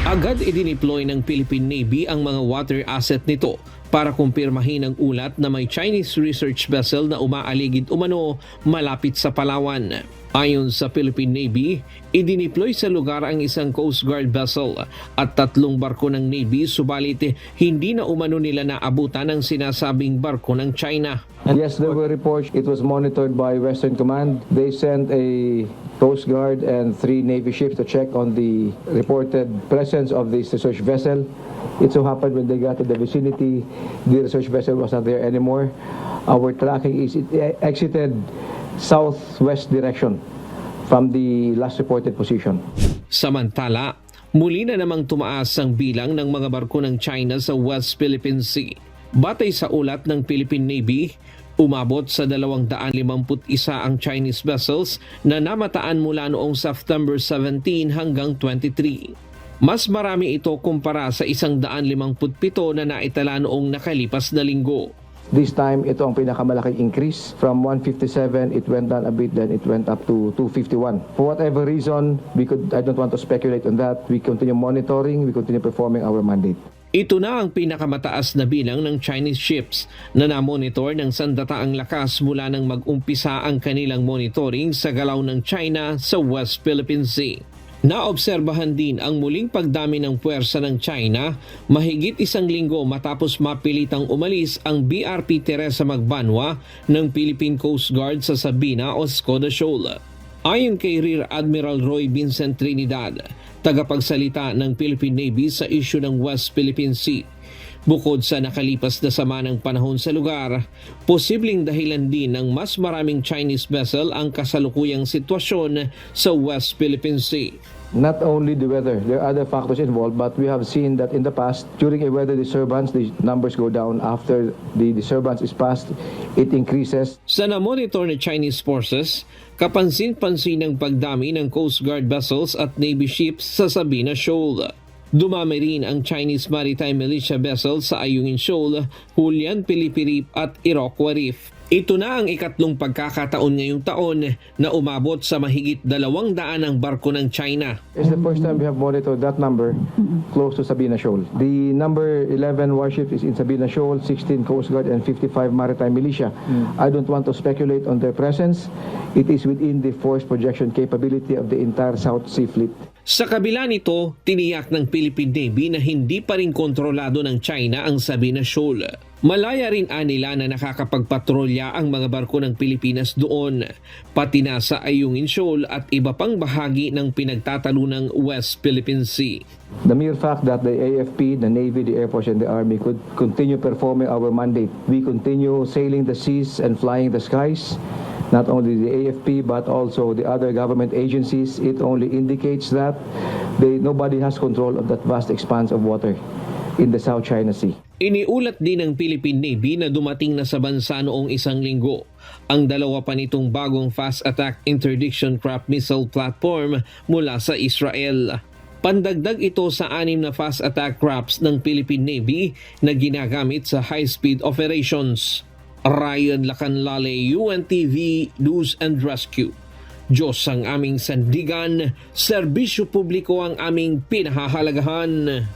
Agad idineploy ng Philippine Navy ang mga water asset nito para kumpirmahin ang ulat na may Chinese research vessel na umaaligid umano malapit sa Palawan. Ayon sa Philippine Navy, idineploy sa lugar ang isang Coast Guard vessel at 3 barko ng Navy, subalit hindi na umano nila naabutan ang sinasabing barko ng China. Yes, there were reports. It was monitored by Western Command. They sent a Coast Guard and 3 Navy ships to check on the reported presence of this research vessel. It so happened when they got to the vicinity, the research vessel was not there anymore. Our tracking is it exited southwest direction from the last reported position. Samantala, muli na namang tumaas ang bilang ng mga barko ng China sa West Philippine Sea. Batay sa ulat ng Philippine Navy, umabot sa 251 ang Chinese vessels na namataan mula noong September 17 hanggang 23. Mas marami ito kumpara sa 157 na naitala noong nakalipas na linggo. This time, ito ang pinakamalaking increase. From 157, it went down a bit, then it went up to 251. For whatever reason, I don't want to speculate on that. We continue monitoring, we continue performing our mandate. Ito na ang pinakamataas na bilang ng Chinese ships na namonitor ng sandataang lakas mula nang mag-umpisa ang kanilang monitoring sa galaw ng China sa West Philippine Sea. Naobserbahan din ang muling pagdami ng puwersa ng China mahigit 1 linggo matapos mapilitang umalis ang BRP Teresa Magbanwa ng Philippine Coast Guard sa Sabina o Skoda Shoal. Ayon kay Rear Admiral Roy Vincent Trinidad, tagapagsalita ng Philippine Navy sa isyu ng West Philippine Sea, bukod sa nakalipas na sama ng panahon sa lugar, posibleng dahilan din ng mas maraming Chinese vessel ang kasalukuyang sitwasyon sa West Philippine Sea. Not only the weather, there are other factors involved, but we have seen that in the past, during a weather disturbance, the numbers go down. After the disturbance is passed, it increases. Sa na-monitor ng Chinese forces, kapansin-pansin ang pagdami ng Coast Guard vessels at Navy ships sa Sabina Shoal. Dumami rin ang Chinese Maritime Militia vessels sa Ayungin Shoal, Julian Pilipirip at Iroquois Reef. Ito na ang ikatlong pagkakataon ngayong taon na umabot sa mahigit 200 ang barko ng China. It's the first time we have monitored that number close to Sabina Shoal. The number 11 warships is in Sabina Shoal, 16 Coast Guard and 55 Maritime Militia. I don't want to speculate on their presence. It is within the force projection capability of the entire South Sea Fleet. Sa kabila nito, tiniyak ng Philippine Navy na hindi pa rin kontrolado ng China ang Sabina Shoal. Malaya rin nila na nakakapagpatrolya ang mga barko ng Pilipinas doon, pati na sa Ayungin Shoal at iba pang bahagi ng pinagtatalunang West Philippine Sea. The mere fact that the AFP, the Navy, the Air Force, and the Army could continue performing our mandate. We continue sailing the seas and flying the skies. Not only the AFP but also the other government agencies, it only indicates that nobody has control of that vast expanse of water in the South China Sea. Iniulat din ng Philippine Navy na dumating na sa bansa noong 1 linggo ang 2 pa nitong bagong fast attack interdiction craft missile platform mula sa Israel. Pandagdag ito sa 6 na fast attack crafts ng Philippine Navy na ginagamit sa high-speed operations. Ryan Lacanlale, UNTV News and Rescue. Diyos ang aming sandigan, serbisyo publiko ang aming pinahahalagahan.